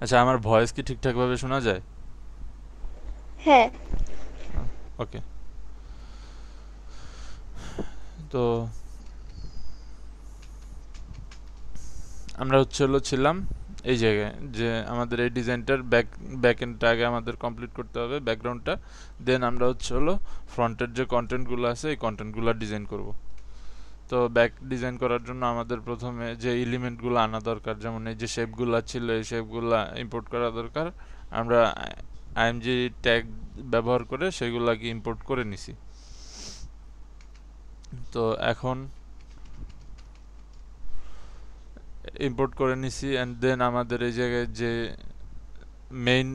আচ্ছা, আমার ভয়েস কি ঠিকঠাক ভাবে শোনা যায়? হ্যাঁ। ওকে। তো আমরা ছিলাম এই জায়গায়, যে আমাদের এই ডিজাইনটার ব্যাক এন্ডটা আগে আমাদের কমপ্লিট করতে হবে, ব্যাকগ্রাউন্ডটা। দেন আমরা ফ্রন্টের যে কন্টেন্টগুলো আছে এই কন্টেন্টগুলো ডিজাইন করব। তো ব্যাক ডিজাইন করার জন্য আমাদের প্রথমে যে এলিমেন্টগুলো আনা দরকার, যেমন এই যে শেপগুলো ছিল এই শেপগুলো ইম্পোর্ট করা দরকার। আমরা আইএমজি ট্যাগ ব্যবহার করে সেগুলাকে ইম্পোর্ট করে নিছি। তো এখন ইম্পোর্ট করে নিছি, অ্যান্ড দেন আমাদের এই জায়গায় যে মেইন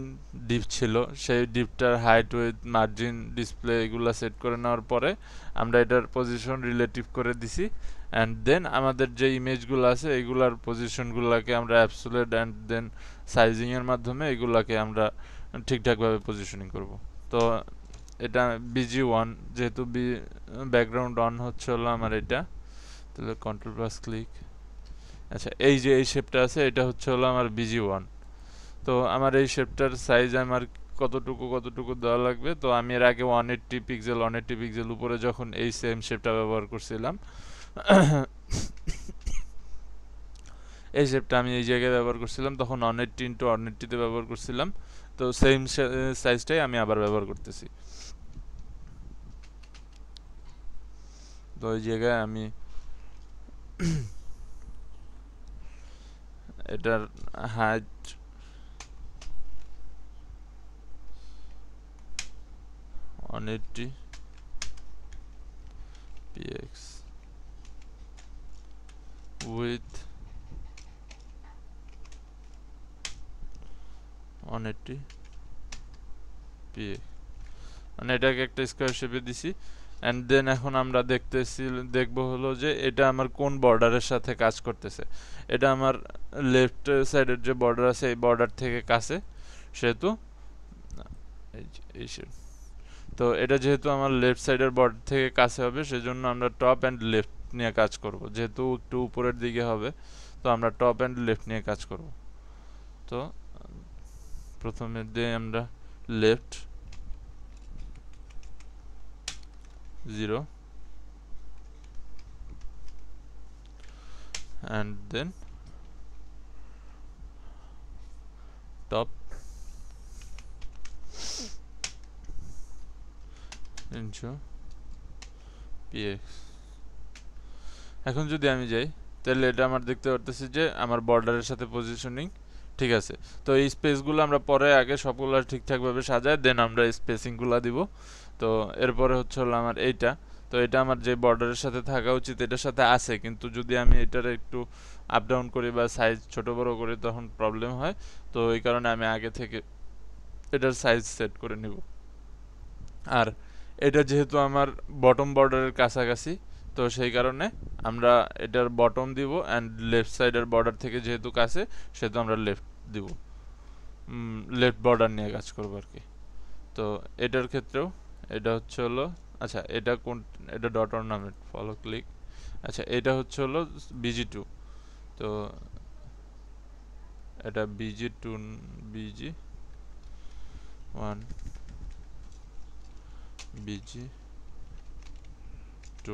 ডিপ ছিল সেই ডিপটার হাইট, উইডথ, মার্জিন, ডিসপ্লে এগুলো সেট করে নেওয়ার পরে আমরা এটার পজিশন রিলেটিভ করে দিছি। অ্যান্ড দেন আমাদের যে ইমেজগুলো আছে এগুলার পজিশনগুলোকে আমরা অ্যাবসোলিউট অ্যান্ড দেন সাইজিংয়ের মাধ্যমে এগুলাকে আমরা ঠিকঠাকভাবে পজিশনিং করব। তো এটা BG1, যেহেতু ব্যাকগ্রাউন্ড অন হলো আমার এটা, তাহলে কন্ট্রোল প্লাস ক্লিক। আচ্ছা, এই যে এই শেপটা আছে এটা হলো আমার BG1। তো আমার এই শেপটার সাইজ আমার কতটুকু দেওয়া লাগবে, তো আমি এর আগে 180 পিক্সেল উপরে যখন এই সেম শেপটা ব্যবহার করছিলাম, এই শেপটা আমি এই জায়গায় ব্যবহার করছিলাম, তখন 180 × 180 ব্যবহার করছিলাম। তো সেম সাইজটাই আমি আবার ব্যবহার করতেছি। তো ওই জায়গায় আমি এটার হাইট 180 px, উইথ 180 px, মানে এটাকে একটা স্কোয়ার শেপে দিছি। অ্যান্ড দেন এখন আমরা দেখবো যে এটা আমার কোন বর্ডারের সাথে কাজ করতেছে। এটা আমার লেফট সাইডের যে বর্ডার আছে এই বর্ডার থেকে কাছে, সেহেতু এই তো এটা যেহেতু আমার লেফট সাইডের বর্ডার থেকে কাছে হবে, সেজন্য আমরা টপ অ্যান্ড লেফট নিয়ে কাজ করব। যেহেতু একটু উপরের দিকে হবে, তো আমরা টপ অ্যান্ড লেফট নিয়ে কাজ করব। তো প্রথমে দিয়ে আমরা left 0, and then top into px। এখন যদি আমি যাই, তাহলে এটা আমার দেখতে পারতেছি যে আমার বর্ডারের সাথে পজিশনিং ঠিক আছে। তো এই স্পেসগুলো আমরা পরে আগে সবগুলো ঠিকঠাকভাবে সাজায় দেন আমরা স্পেসিংগুলো দিব। তো এরপরে হলো আমার এইটা। তো এটা আমার যে বর্ডারের সাথে থাকা উচিত এটার সাথে আছে, কিন্তু যদি আমি এটার একটু আপ ডাউন করি বা সাইজ ছোট বড় করি তখন প্রবলেম হয়। তো এই কারণে আমি আগে থেকে এটার সাইজ সেট করে নিব। আর এটা যেহেতু আমার বটম বর্ডারের কাছাকাছি, তো সেই কারণে আমরা এটার বটম দিব, অ্যান্ড লেফট সাইডের বর্ডার থেকে যেহেতু কাছে, সেহেতু আমরা লেফট দিব। লেফট বর্ডার নিয়ে কাজ করবো আর কি। তো এটার ক্ষেত্রেও এটা আচ্ছা এটা কোন, এটা ডট অর্নামেন্ট ফলো ক্লিক। আচ্ছা, এটা BG2। তো এটা BG2, BG1, BG2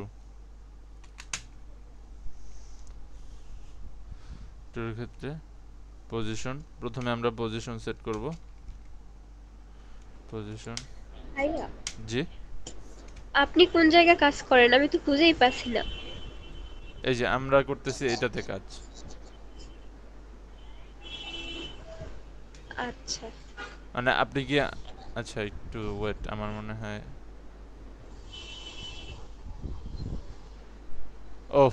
এর ক্ষেত্রে পজিশন, প্রথমে আমরা পজিশন সেট করব। পজিশন, ভাইয়া, জি। আপনি কোন জায়গায় কাজ করেন? আমি তো খুঁজেই পাচ্ছি না। এই যে আমরা করতেছি এটাতে কাজ। আচ্ছা। মানে আপনি কি, আচ্ছা একটু ওয়েট, আমার মনে হয় ও,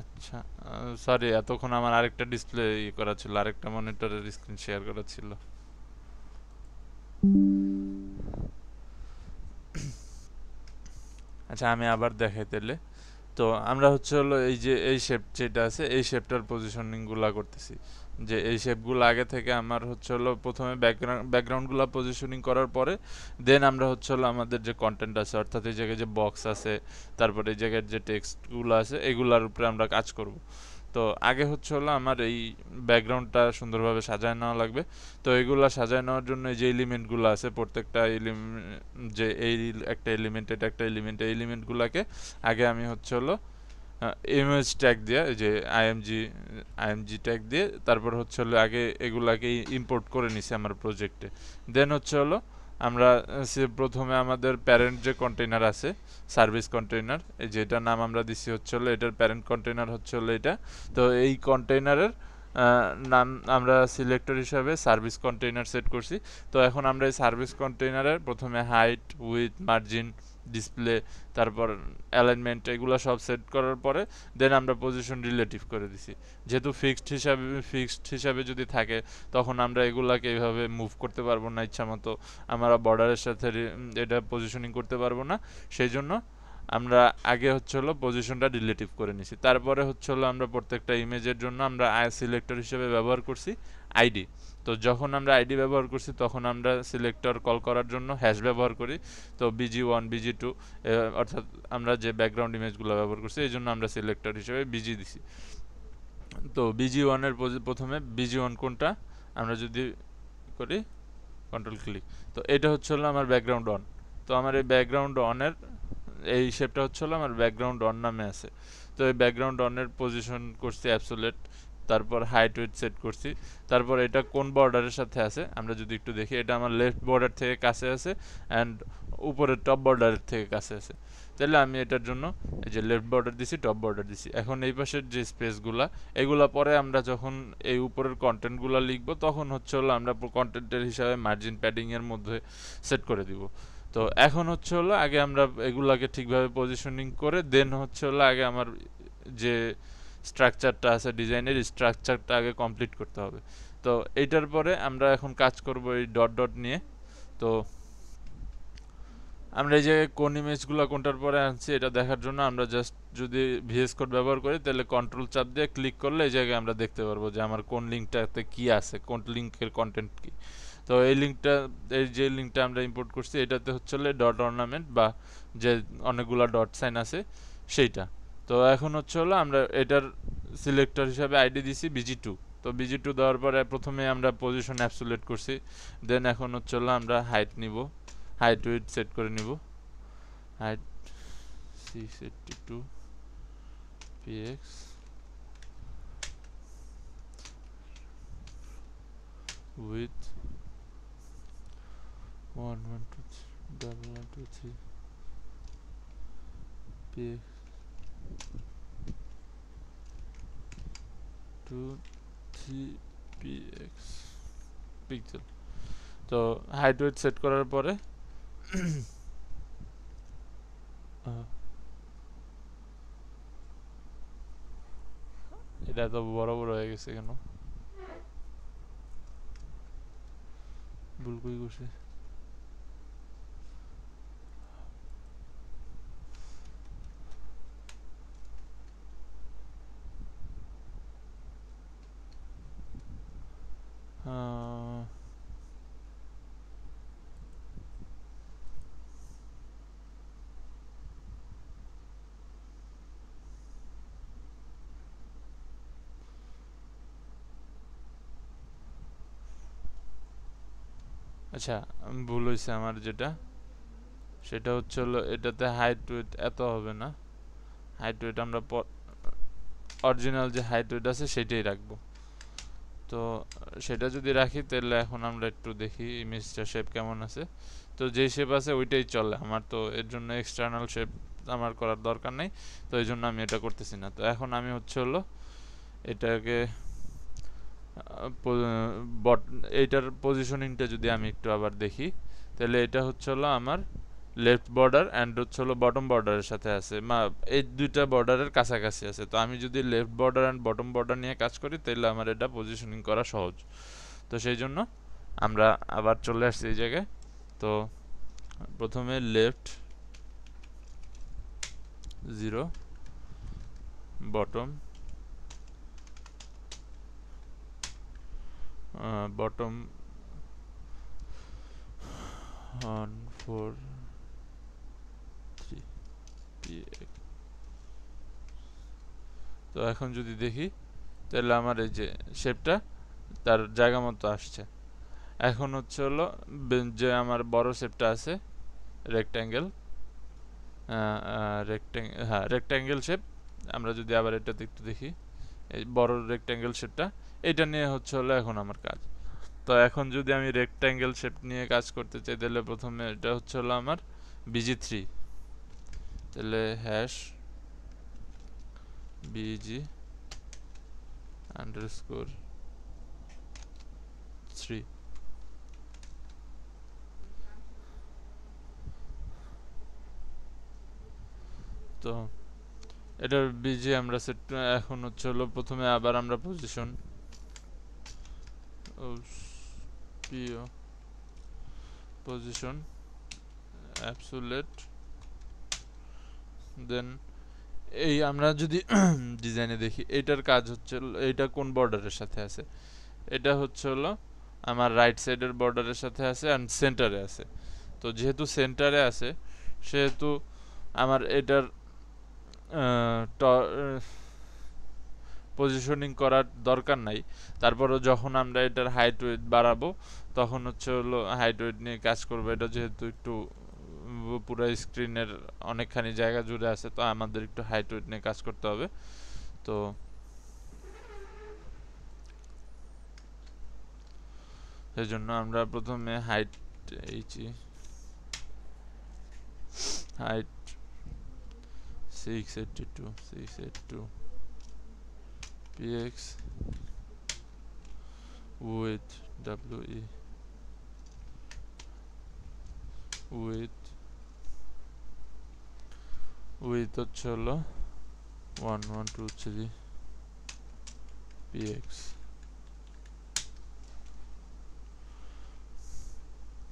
আচ্ছা সরি, এতক্ষণ আমার আরেকটা ডিসপ্লে করা ছিল, আরেকটা মনিটরের স্ক্রিন শেয়ার করা ছিল। আচ্ছা আমি আবার দেখাই তাহলে। তো আমরা হচ্ছে হলো এই যে এই শেপ যেটা আছে এই শেপটার পজিশনিংগুলা করতেছি, যে এই শেপগুলো আগে থেকে আমার হচ্ছে হলো প্রথমে ব্যাকগ্রাউন্ডগুলো পজিশনিং করার পরে দেন আমরা হচ্ছে হলো আমাদের যে কন্টেন্ট আছে অর্থাৎ এই জায়গায় যে বক্স আছে তারপরে এই জায়গায় যে টেক্সটগুলো আছে এগুলার উপরে আমরা কাজ করব। তো আগে হচ্ছে হলো আমার এই ব্যাকগ্রাউন্ডটা সুন্দরভাবে সাজায় নেওয়া লাগবে। তো এগুলা সাজায় নেওয়ার জন্য এই যে এলিমেন্টগুলো আছে প্রত্যেকটা যে এই একটা এলিমেন্ট এটা একটা এলিমেন্ট, এই এলিমেন্টগুলোকে আগে আমি হচ্ছে হলো ইমেজ ট্যাগ দিয়ে এই যে আইএমজি ট্যাগ দিয়ে তারপর হচ্ছে হলো আগে এগুলাকে ইম্পোর্ট করে নিছি আমার প্রজেক্টে। দেন হচ্ছে হলো আমরা প্রথমে আমাদের প্যারেন্ট যে কন্টেইনার আছে সার্ভিস কন্টেইনার, এই যেটার নাম আমরা দিছি হচ্ছে হলো এটার প্যারেন্ট কন্টেইনার হচ্ছে হলো এটা। তো এই কন্টেইনারের নাম আমরা সিলেক্টর হিসাবে সার্ভিস কন্টেইনার সেট করছি। তো এখন আমরা এই সার্ভিস কন্টেইনারের প্রথমে হাইট উইথ মার্জিন ডিসপ্লে তারপর অ্যালাইনমেন্ট এগুলো সব সেট করার পরে দেন আমরা পজিশন রিলেটিভ করে দিছি। যেহেতু ফিক্সড হিসাবে যদি থাকে তখন আমরা এগুলাকে এইভাবে মুভ করতে পারবো না ইচ্ছা মতো, আমরা বর্ডারের সাথে এটা পজিশনিং করতে পারবো না। সেই জন্য আমরা আগে হচ্ছে হলো পজিশনটা রিলেটিভ করে নিছি। তারপরে হচ্ছে হলো আমরা প্রত্যেকটা ইমেজের জন্য আমরা সিলেক্টর হিসেবে ব্যবহার করছি আইডি। তো যখন আমরা আইডি ব্যবহার করছি তখন আমরা সিলেক্টর কল করার জন্য হ্যাশ ব্যবহার করি। তো BG1 BG2 অর্থাৎ আমরা যে ব্যাকগ্রাউন্ড ইমেজগুলো ব্যবহার করছি এই জন্য আমরা সিলেক্টর হিসেবে BG দিছি। তো BG1 এর প্রথমে BG1 কোনটা আমরা যদি করি কন্ট্রোল ক্লিক, তো এটা হচ্ছে হলো আমার ব্যাকগ্রাউন্ড অন। তো আমার এই ব্যাকগ্রাউন্ড অনের এই শেপটা হচ্ছে হলো আমার ব্যাকগ্রাউন্ড অন নামে আছে। তো এই ব্যাকগ্রাউন্ড অনের পজিশন করছি অ্যাবসোলেট, তারপর হাইট উইথ সেট করছি। তারপর এটা কোন বর্ডারের সাথে আছে আমরা যদি একটু দেখি, এটা আমার লেফট বর্ডার থেকে কাছে আছে অ্যান্ড উপরের টপ বর্ডারের থেকে কাছে আছে। তাহলে আমি এটার জন্য এই যে লেফট বর্ডার দিছি টপ বর্ডার দিছি। এখন এই পাশের যে স্পেসগুলা এগুলা পরে আমরা যখন এই উপরের কন্টেন্টগুলো লিখবো তখন হচ্ছে হলো আমরা কন্টেন্টের হিসাবে মার্জিন প্যাডিং এর মধ্যে সেট করে দিব। তো এখন হচ্ছে হলো আগে আমরা এগুলাকে ঠিকভাবে পজিশনিং করে দেন হচ্ছে হলো আগে আমার যে স্ট্রাকচারটা আছে ডিজাইনের স্ট্রাকচারটা আগে কমপ্লিট করতে হবে। তো এইটার পরে আমরা এখন কাজ করব এই ডট ডট নিয়ে। তো আমরা এই যে কোন ইমেজগুলো কোনটার পরে আনছি এটা দেখার জন্য আমরা জাস্ট যদি ভিএস কোড ব্যবহার করি তাহলে কন্ট্রোল চাপ দিয়ে ক্লিক করলে এই জায়গায় আমরা দেখতে পারবো যে আমার কোন লিঙ্কটাতে কি আছে, কোন লিঙ্কের কন্টেন্ট কি। তো এই লিঙ্কটা এই যে লিঙ্কটা আমরা ইম্পোর্ট করছি এটাতে হচ্ছে ডট অর্নামেন্ট বা যে অনেকগুলা ডট সাইন আছে সেইটা। তো এখন হচ্ছে হলো আমরা এটার সিলেক্টর হিসাবে আইডি দিছি BG2। তো BG2 দেওয়ার পরে প্রথমে আমরা পজিশন অ্যাবসোলেট করছি, দেন এখন হচ্ছে হলো আমরা হাইট নিব, হাইট উইথ সেট করে নিব, height 682 px with 1123123 px 23px pixel. তো হাইট ওয়েট সেট করার পরে এটা তো বড় বড় হয়ে গেছে কেন, ভুল কই করছে। আচ্ছা ভুল হয়েছে আমার, যেটা সেটা হচ্ছে হলো এটাতে হাইট উইথ এত হবে না, হাইট উইথ আমরা অরিজিনাল যে হাইট উইথ আছে সেটাই রাখবো। তো সেটা যদি রাখি তাহলে এখন আমরা একটু দেখি ইমেজটা শেপ কেমন আছে। তো যেই শেপ আছে ওইটাই চলে আমার, তো এর জন্য এক্সটার্নাল শেপ আমার করার দরকার নেই। তো এই জন্য আমি এটা করতেছি না। তো এখন আমি হচ্ছে হলো এটাকে এইটার পজিশনিংটা যদি আমি একটু আবার দেখি তাহলে এটা হচ্ছে হলো আমার লেফট বর্ডার অ্যান্ড হচ্ছে হলো বটম বর্ডারের সাথে আছে, এই দুইটা বর্ডারের কাছাকাছি আছে। তো আমি যদি left border and bottom border নিয়ে কাজ করি তাহলে আমার এটা পজিশনিং করা সহজ। তো সেই জন্য আমরা আবার চলে আসছি এই জায়গায়। তো প্রথমে লেফট 0 bottom bottom 1 4 3 px। তো এখন যদি দেখি তাহলে আমার এই যে শেপটা তার জায়গা মতো আসছে। এখন হচ্ছে হলো যে আমার বড় শেপটা আছে রেক্ট্যাঙ্গেল, রেক্ট্যাঙ্গেল শেপ। আমরা যদি আবার এটাতে একটু দেখি, এই বড় রেক্ট্যাঙ্গেল শেপটা, এটা নিয়ে হচ্ছে হলো এখন আমার কাজ। তো এখন যদি আমি রেক্ট্যাঙ্গেল শেপ নিয়ে কাজ করতে চাই তাহলে প্রথমে এটা হচ্ছে হলো আমার bg3, তাহলে হ্যাশ bg আন্ডারস্কোর 3। তো এটার বিজি আমরা সেট এখন হচ্ছে হলো প্রথমে আবার আমরা পজিশন পিও পজিশন অ্যাবসোলিউট, দেন এই আমরা যদি ডিজাইনে দেখি এটার কাজ হচ্ছে এইটা কোন বর্ডারের সাথে আছে, এটা হচ্ছে হলো আমার রাইট সাইডের বর্ডারের সাথে আছে এন্ড সেন্টারে আছে। তো যেহেতু সেন্টারে আছে সেহেতু আমার এটার পজিশনিং করার দরকার নাই। তারপরও যখন আমরা এটার হাইট ওয়েট বাড়াবো তখন হচ্ছে হলো হাইট ওয়েট নিয়ে কাজ করবো। এটা যেহেতু একটু পুরো স্ক্রিনের অনেকখানি জায়গা জুড়ে আছে, তো আমাদের একটু হাইট ওয়েট নিয়ে কাজ করতে হবে। তো সেই জন্য আমরা প্রথমে height height 682 px with we with হচ্ছে হলো 1123 px।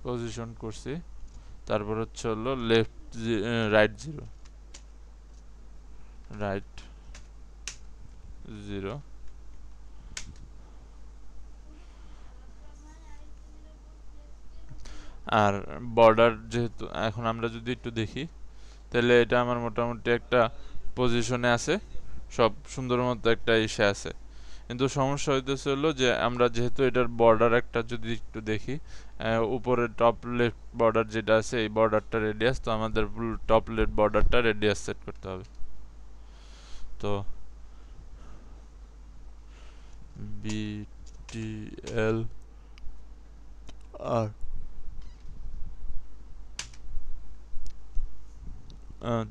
পজিশন করছি, তারপর হচ্ছে হলো লেফট রাইট 0 রাইট 0 আর বর্ডার যেহেতু এখন আমরা যদি একটু দেখি তাহলে এটা আমার মোটামুটি একটা পজিশনে আছে, সব সুন্দর মতো একটা ইসে আছে। কিন্তু সমস্যা হইতেছে হলো যে আমরা যেহেতু এটার বর্ডার একটা যদি একটু দেখি, উপরে টপ লেফট বর্ডার যেটা আছে এই বর্ডারটা রেডিয়াস, তো আমাদের টপ লেফট বর্ডারটা রেডিয়াস সেট করতে হবে। তো BTL আর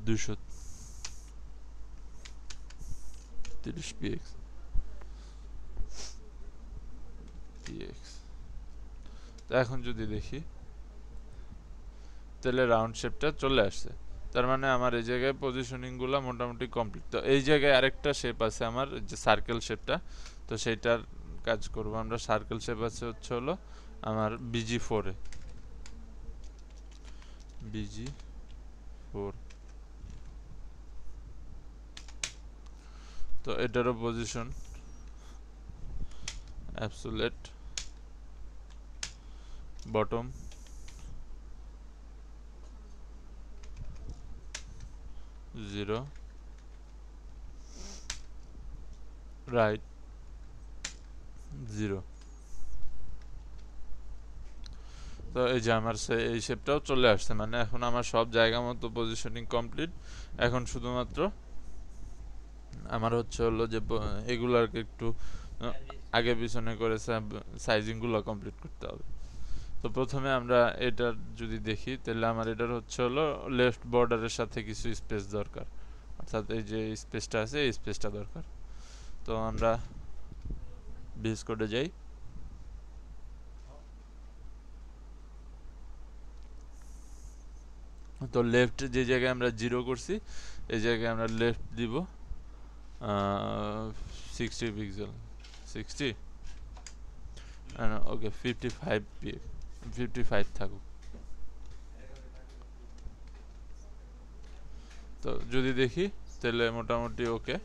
230 px তো এখন যদি দেখি তাহলে রাউন্ড শেপটা চলে আসছে। তার মানে আমার এই জায়গায় পজিশনিং গুলো মোটামুটি কমপ্লিট। তো এই জায়গায় আরেকটা শেপ আছে আমার যে সার্কেল শেপটা, তো সেইটার কাজ করব আমরা। সার্কেল শেপ আছে হচ্ছে হলো আমার BG4 এ, BG4। তো এটারও পজিশন অ্যাবসোলিউট বটম 0 রাইট 0। তো এই যে আমার এই শেপটাও চলে আসছে, মানে এখন আমার সব জায়গা মতো পজিশনিং কমপ্লিট। এখন শুধুমাত্র আমার হচ্ছে হলো যে এগুলাকে একটু আগে পিছনে করে সাইজিং গুলো কমপ্লিট করতে হবে। তো প্রথমে আমরা এটার যদি দেখি তাহলে আমার এটার হচ্ছে হলো লেফট বর্ডারের সাথে কিছু স্পেস দরকার, অর্থাৎ এই যে স্পেসটা আছে এই স্পেসটা দরকার। তো আমরা ভিএস কোডে যাই, তো লেফট যে জায়গায় আমরা 0 করছি এই জায়গায় আমরা লেফট দিব 60 পিক্সেল 60 ওকে 55 থাকুক। তো যদি দেখি তাহলে মোটামুটি ওকে।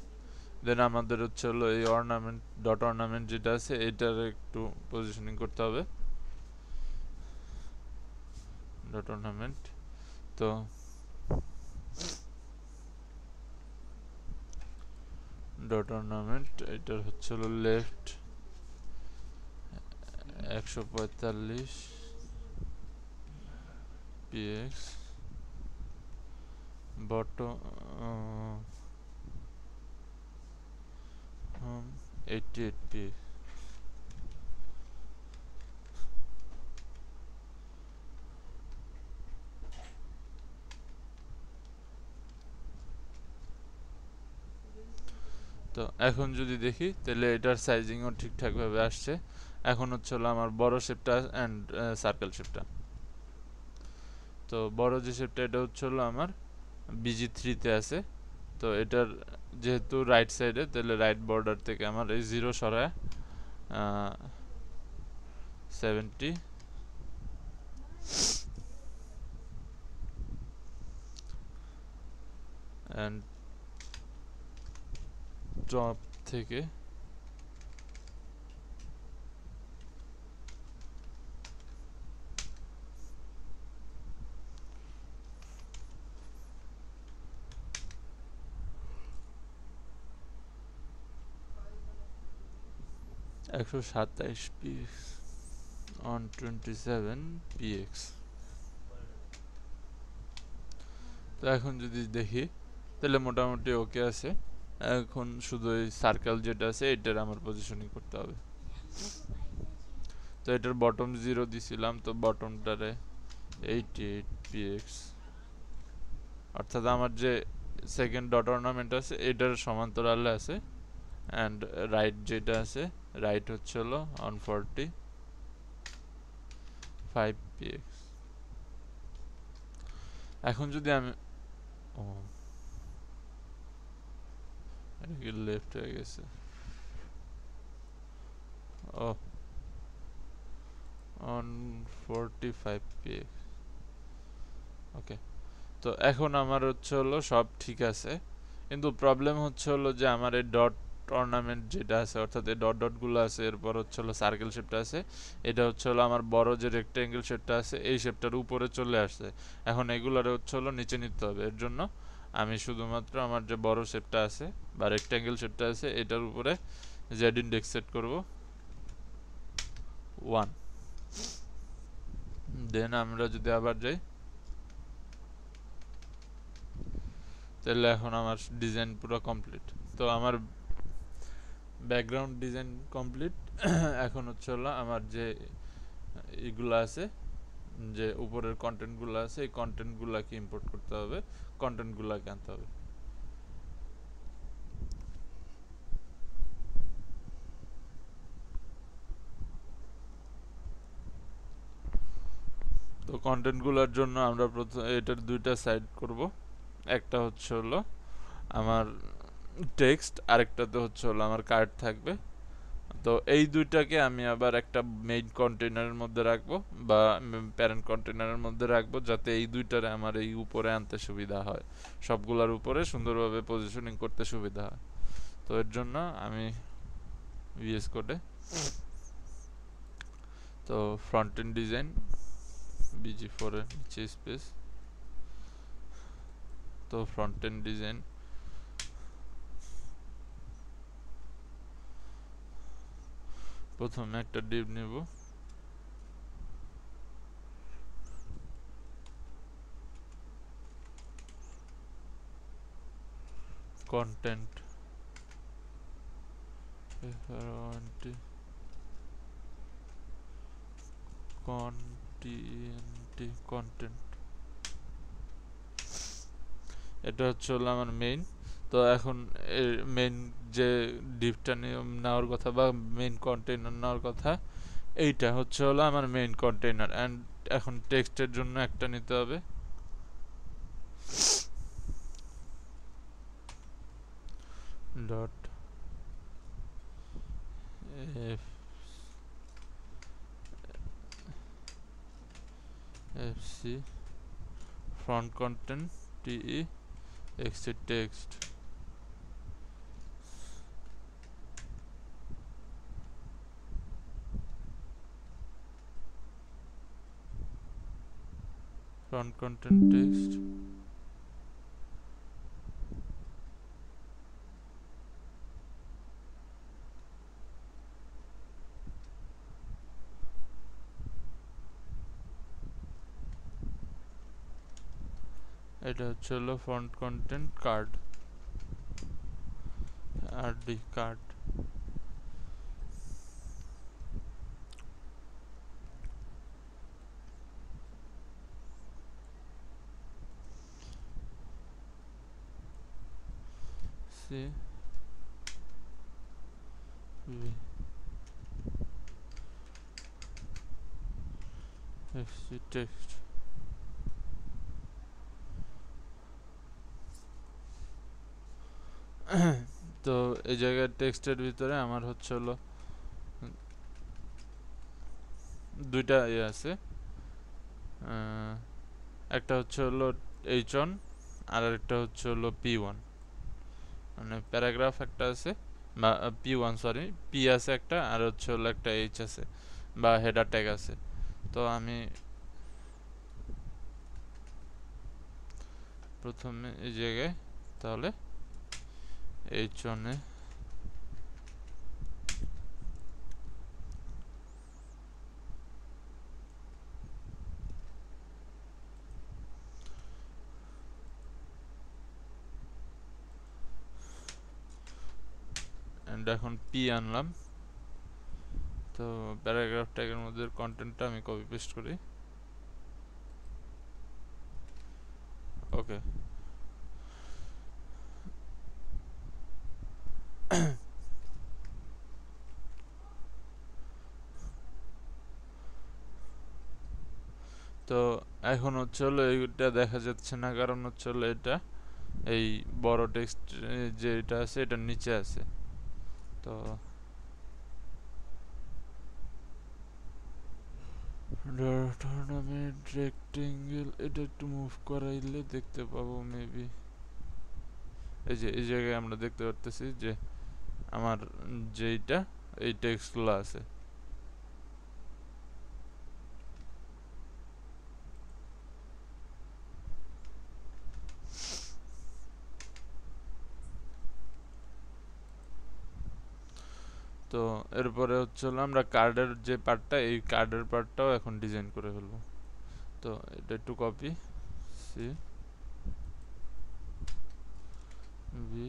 দেন আমাদের হচ্ছে হলো এই অর্নামেন্ট ডট অর্নামেন্ট যেটা আছে এটার একটু পজিশনিং করতে হবে। ডট অর্নামেন্ট, তো ডট অর্নামেন্ট এটার হচ্ছে হলো লেফট 145 px, bottom 88 px। তো এখন যদি দেখি তাহলে এটার সাইজিংও ঠিকঠাকভাবে আসছে। এখন হচ্ছে হলো আমার বড় শেপটা অ্যান্ড সার্কেল শেপটা। তো বড় যে শেপটা এটা হচ্ছে হলো আমার BG3-তে আছে। তো এটার যেহেতু রাইট সাইডে, তাহলে রাইট বর্ডার থেকে আমার এই 0 সরায় 70 অ্যান্ড টপ থেকে 127 px on 27 px। তো এখন যদি দেখি তাহলে মোটামুটি ওকে আছে। এখন শুধু এই সার্কেল যেটা আছে এটার আমার পজিশনিং করতে হবে। তো এটার বটম 0 দিছিলাম, তো বটমটারে 88 px, অর্থাৎ আমার যে সেকেন্ড ডট অর্নামেন্ট আছে এটার সমান্তরালে আছে। অ্যান্ড রাইট যেটা আছে, রাইট হচ্ছে হলো 145 px। এখন যদি আমি এটা কি লেফট হয়ে গেছে? ও 145 px, ওকে। তো এখন আমার হচ্ছে হলো সব ঠিক আছে, কিন্তু প্রবলেম হচ্ছে হলো যে আমার এই ডট অর্নামেন্ট যেটা আছে, অর্থাৎ এই ডট ডটগুলো আছে, এরপর হচ্ছে হলো সার্কেল শেপটা আছে, এটা হচ্ছে হলো আমার বড় যে রেক্টেঙ্গেল শেপটা আছে এই শেপটার উপরে চলে আসছে। এখন এগুলোরে হচ্ছে হলো নিচে নিতে হবে। এর জন্য আমি শুধুমাত্র আমার যে বড় শেপটা আছে বা রেক্টেঙ্গেল শেপটা আছে এটার উপরে জেড ইন্ডেক্স সেট করব 1। দেন আমরা যদি আবার যাই তাহলে এখন আমার ডিজাইন পুরো কমপ্লিট। তো আমার ব্যাকগ্রাউন্ড ডিজাইন কমপ্লিট। এখন হচ্ছে হলো আমার যে এগুলো আছে, যে উপরের কন্টেন্টগুলো আছে, এই কন্টেন্টগুলোকে ইম্পোর্ট করতে হবে, কন্টেন্টগুলোকে আনতে হবে। তো কন্টেন্টগুলোর জন্য আমরা প্রথম এটার দুইটা সাইড করব। একটা হচ্ছে হলো আমার টেক্সট, আরেকটাতে হচ্ছে হলো আমার কার্ড থাকবে। তো এই দুইটাকে আমি আবার একটা মেইন কন্টেইনারের মধ্যে রাখবো বা প্যারেন্ট কন্টেইনারের মধ্যে রাখবো, যাতে এই দুইটারে আমার এই উপরে আনতে সুবিধা হয়, সবগুলোর উপরে সুন্দরভাবে পজিশনিং করতে সুবিধা হয়। তো এর জন্য আমি ভিএস কোডে তো ফ্রন্ট এন্ড ডিজাইন BG4 এর নিচে স্পেস, তো ফ্রন্ট এন্ড ডিজাইন প্রথমে একটা ডিভ নেব, কন্টেন্ট কন্টেন্ট, এটা হচ্ছে হলো আমার মেইন। তো এখন মেইন যে ডিভটা নেওয়ার কথা বা মেইন কন্টেইনার নেওয়ার কথা, এইটা হচ্ছে হলো আমার মেইন কন্টেইনার। অ্যান্ড এখন টেক্সটের জন্য একটা নিতে হবে, dot fc front content TE exit text, font content text, এটা হচ্ছে হলো font content card RD card. C V এক্সি টেক্সট। তো এই জায়গায় টেক্সটের ভিতরে আমার হচ্ছে হলো দুইটা ইয়ে আছে, একটা হচ্ছে হলো H1 আর একটা হচ্ছে হলো P1, মানে প্যারাগ্রাফ একটা আছে বা P1 সরি পি আছে একটা আর হচ্ছে হলো একটা H আছে বা হেডার ট্যাগ আছে। তো আমি প্রথমে এই জায়গায় তাহলে H1 এ এখন পি আনলাম। তো প্যারাগ্রাফ ট্যাগের মধ্যে কন্টেন্টটা আমি কপি পেস্ট করি। ওকে, তো এখন হচ্ছে হলো এইটা দেখা যাচ্ছে না, কারণ হচ্ছে হলো এটা এই বড় টেক্সট যে এটা আছে এটার নিচে আছে। তো টুর্নামেন্ট রেক্টেঙ্গেল এটা একটু মুভ করাইলে দেখতে পাবো মেবি। এই যে এই জায়গায় আমরা দেখতে পারতেছি যে আমার যেইটা এই টেক্সটগুলো আছে। তো এরপরে হচ্ছে হলো আমরা কার্ডের যে পার্টটা এই কার্ডের পার্টটাও এখন ডিজাইন করে ফেলবো। তো এটা একটু copy C V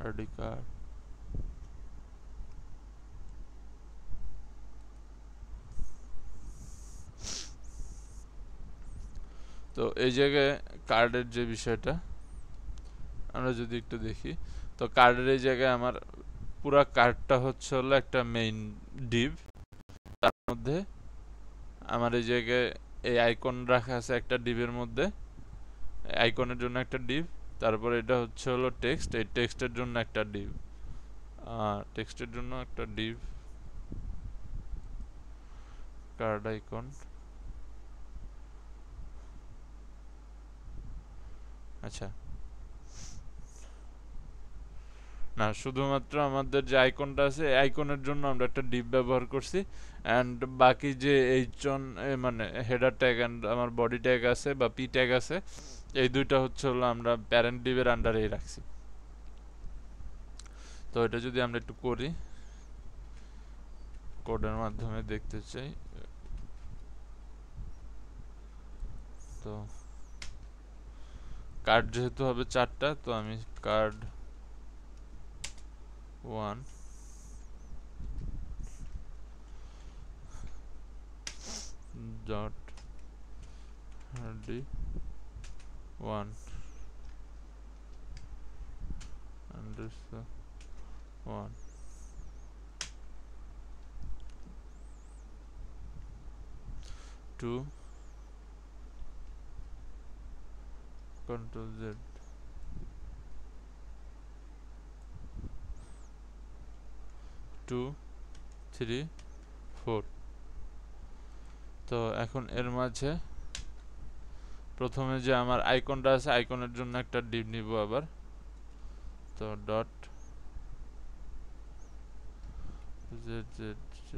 RD card. তো এই জায়গায় কার্ডের যে বিষয়টা আমরা যদি একটু দেখি, তো কার্ডের এই জায়গায় আমার পুরা কার্ডটা হচ্ছে হলো একটা মেইন ডিভ। তার মধ্যে আমার এই জায়গায় এই আইকন রাখা আছে একটা ডিভের মধ্যে, আইকনের জন্য একটা ডিভ। তারপরে এটা হচ্ছে হলো টেক্সট, এই টেক্সটের জন্য একটা ডিভ, টেক্সটের জন্য একটা ডিভ কার্ড আইকন। আচ্ছা, না শুধুমাত্র আমাদের যে আইকনটা আছে এই আইকনের জন্য আমরা একটা ডিভ ব্যবহার করছি, অ্যান্ড বাকি যে এইচন মানে হেডার ট্যাগ অ্যান্ড আমার বডি ট্যাগ আছে বা পি ট্যাগ আছে এই দুইটা হচ্ছে হলো আমরা প্যারেন্ট ডিভের আন্ডারেই রাখছি। তো এটা যদি আমরা একটু করি কোডের মাধ্যমে দেখতে চাই, তো কার্ড যেহেতু হবে চারটা, তো আমি card 1 dot D 1 underscore 1 2 control Z 2 3 4। তো এখন এর মাঝে প্রথমে যে আমার আইকনটা আছে আইকনের জন্য একটা div নিব আবার। তো dot z z z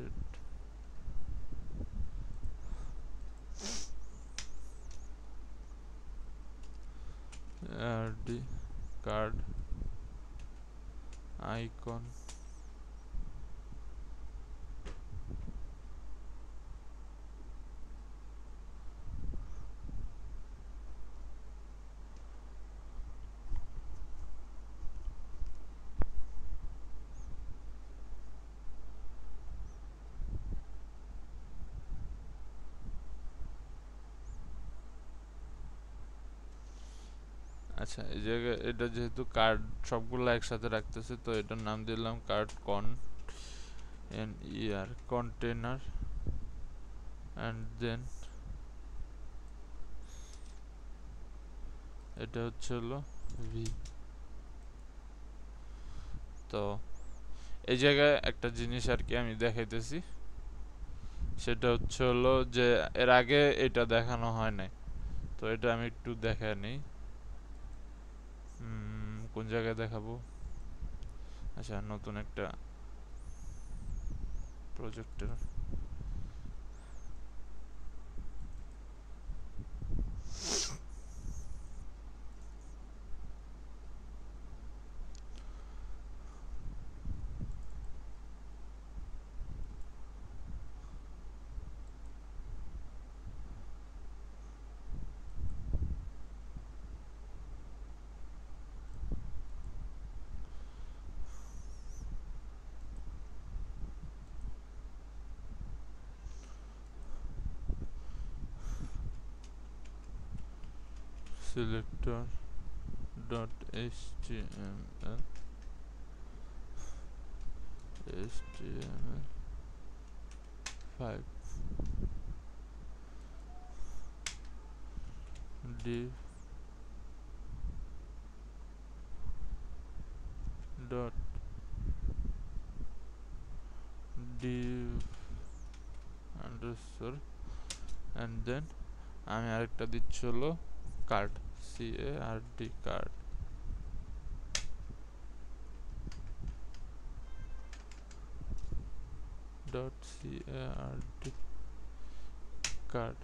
rd card icon আচ্ছা এই জায়গায় এটা যেহেতু কার্ড সবগুলো একসাথে রাখতেছে তো এটার নাম দিলাম কার্ড container and then এটা হচ্ছে হলো v। তো এই জায়গায় একটা জিনিস আর কি আমি দেখাইতেছি, সেটা হচ্ছে হলো যে এর আগে এটা দেখানো হয় নাই। তো এটা আমি একটু দেখাই নেই, কোন জায়গায় দেখাবো। আচ্ছা নতুন একটা প্রজেক্টের selector dot html html5 div dot div underscore and then আমি আরেকটা দিচ্ছি হলো card card card dot card card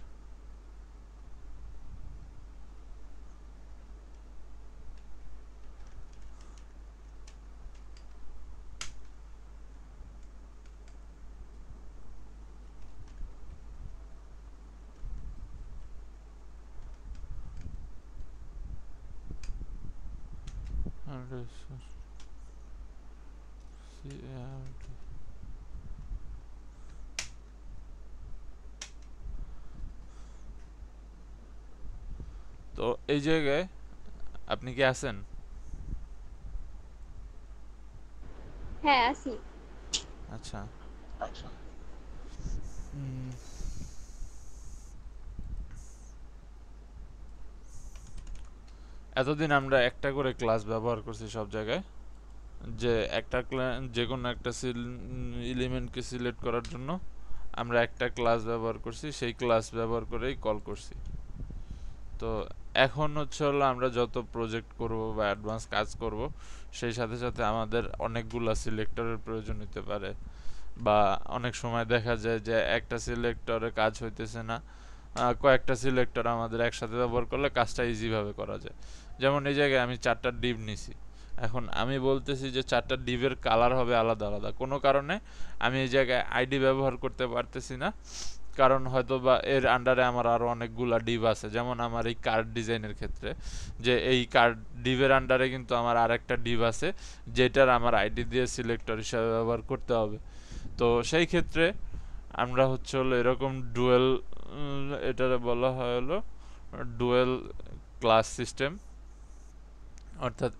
underscore card। তো এই জায়গায় আপনি কি আছেন? হ্যাঁ আছি। আচ্ছা এতদিন আমরা একটা করে ক্লাস ব্যবহার করছি সব জায়গায়, যে একটা যে কোনো একটা এলিমেন্টকে সিলেক্ট করার জন্য আমরা একটা ক্লাস ব্যবহার করছি, সেই ক্লাস ব্যবহার করেই কল করছি। তো এখন হচ্ছে হলো আমরা যত প্রজেক্ট করব বা অ্যাডভান্স কাজ করব সেই সাথে সাথে আমাদের অনেকগুলা সিলেক্টরের প্রয়োজন হতে পারে, বা অনেক সময় দেখা যায় যে একটা সিলেক্টরে কাজ হইতেছে না, কয়েকটা সিলেক্টর আমাদের একসাথে ব্যবহার করলে কাজটা ইজিভাবে করা যায়। যেমন এই জায়গায় আমি 4টা ডিভ নিছি, এখন আমি বলতেছি যে 4টা ডিভের কালার হবে আলাদা আলাদা, কোনো কারণে আমি এই জায়গায় আইডি ব্যবহার করতে পারতেছি না, কারণ হয়তো বা এর আন্ডারে আমার আরও অনেকগুলা ডিভ আছে। যেমন আমার এই কার্ড ডিজাইনের ক্ষেত্রে যে এই কার্ড ডিভের আন্ডারে কিন্তু আমার আরেকটা ডিভ আছে যেটার আমার আইডি দিয়ে সিলেক্টর হিসাবে ব্যবহার করতে হবে। তো সেই ক্ষেত্রে আমরা হচ্ছে হলো এরকম ডুয়েল, এটারে বলা হয় হলো ডুয়েল ক্লাস সিস্টেম, অর্থাৎ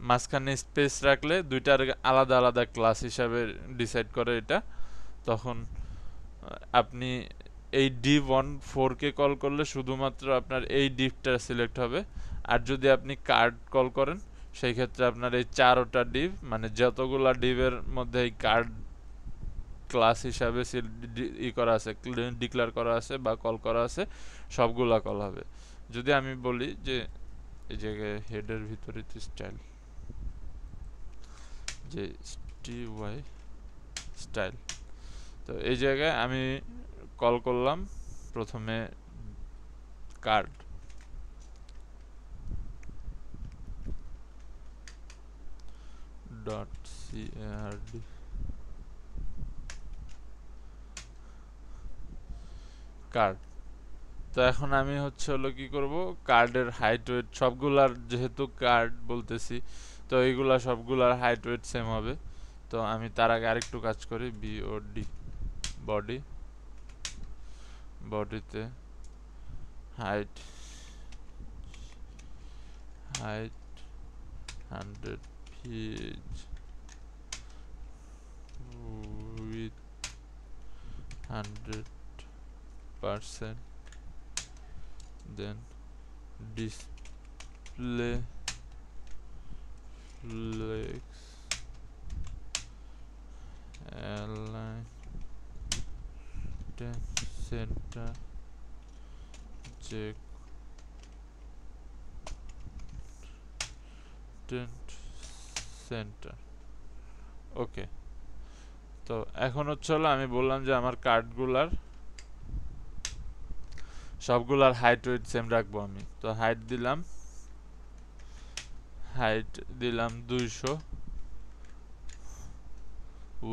মাঝখানে স্পেস রাখলে দুইটার আলাদা আলাদা ক্লাস হিসাবে ডিসাইড করে এটা। তখন আপনি এই div14কে কল করলে শুধুমাত্র আপনার এই ডিভটা সিলেক্ট হবে, আর যদি আপনি কার্ড কল করেন সেই ক্ষেত্রে আপনার এই 4টা ডিভ মানে যতগুলা ডিভের মধ্যে এই কার্ড ক্লাস হিসাবে ই করা আছে, ডিক্লেয়ার করা আছে বা কল করা আছে, সবগুলা কল হবে। যদি আমি বলি যে এই জায়গায় হেডের ভিতরে স্টাইল, যে টি.ওয়াই স্টাইল, তো এই জায়গায় আমি কল করলাম প্রথমে কার্ড, ডট সিআরডি, কার্ড। তো এখন আমি হচ্ছে হলো কি করব, কার্ডের হাইট ওয়েট সবগুলার, যেহেতু কার্ড বলতেছি, তো এইগুলা সবগুলার হাইট ওয়েট সেম হবে। তো আমি তার আগে আরেকটু কাজ করি, বিওডি, বডি, বডিতে height, height 100 pitch, with 100%, then display flex align center check center. Okay, তো এখন হচ্ছে হলো আমি বললাম যে আমার কার্ডগুলার সবগুলার হাইট ওয়েট সেম রাখবো আমি। তো হাইট দিলাম, হাইট দিলাম 200,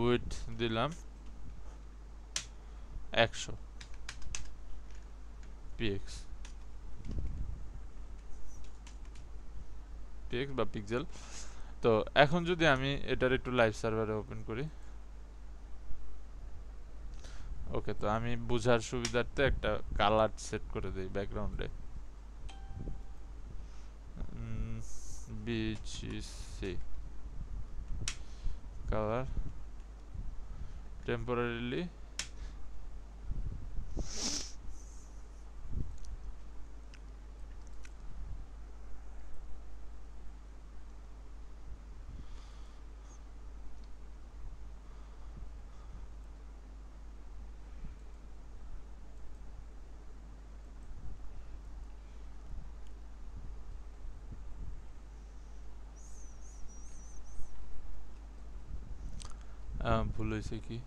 উইথ দিলাম 100 পিএক্স, পিএক্স বা পিক্সেল। তো এখন যদি আমি এটার একটু লাইভ সার্ভারে ওপেন করি, ওকে, তো আমি বুঝার সুবিধার্থে একটা কালার সেট করে দিই ব্যাকগ্রাউন্ডে, বিজিসি কালার টেম্পোরারিলি ভুল হয়েছে কি,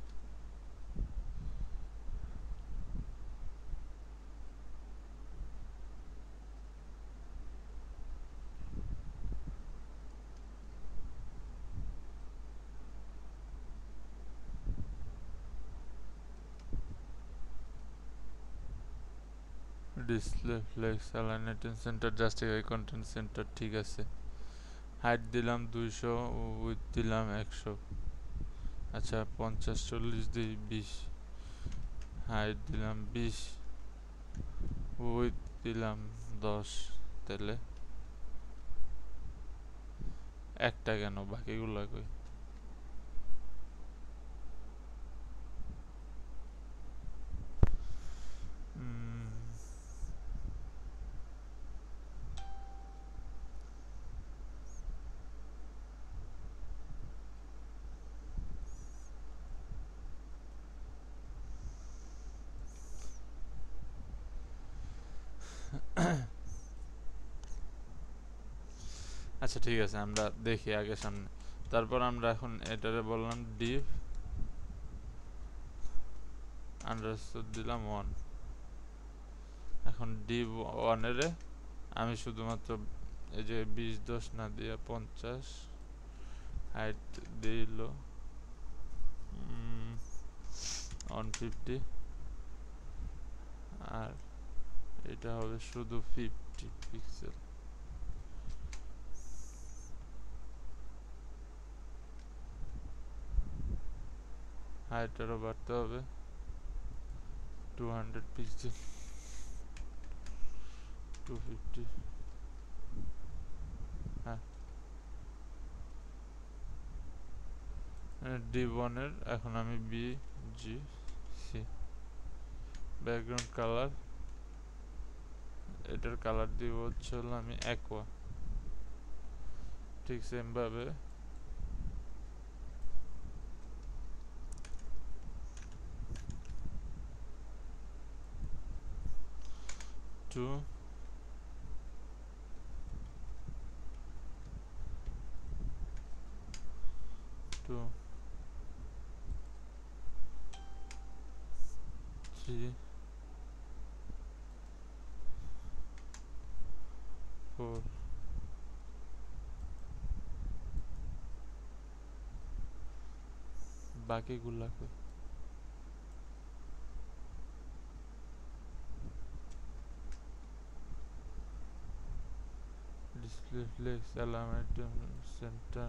ডিসপ্লে ফ্লেক্স অ্যালাইনেটিং সেন্টার জাস্টিফাই কন্টেন্ট সেন্টার, ঠিক আছে। হাইট দিলাম 200, উইথ দিলাম 100, আচ্ছা 50 40 দিই 20, হাইট দিলাম 20, উইথ দিলাম 10, তাহলে একটা কেন, বাকিগুলা কই? আচ্ছা ঠিক আছে, আমরা দেখি আগে সামনে। তারপর আমরা এখন এটারে বললাম ডিভ আন্ডারস্কোর দিলাম 1। এখন ডিভ 1 এর আমি শুধুমাত্র এই যে 20 10 না দিয়ে 50, হাইট দিল 150, আর এটা হবে শুধু 50 পিক্সেল। হাইটারও বাড়তে হবে 200 পিক্সেল, 250, হ্যাঁ। D1 এর এখন আমি BGC ব্যাকগ্রাউন্ড কালার, এটার কালার দিব হচ্ছে হলো আমি অ্যাকোয়া, ঠিক সেম ভাবে 2 2 3 4 বাকিগুলা কই display flex alignment center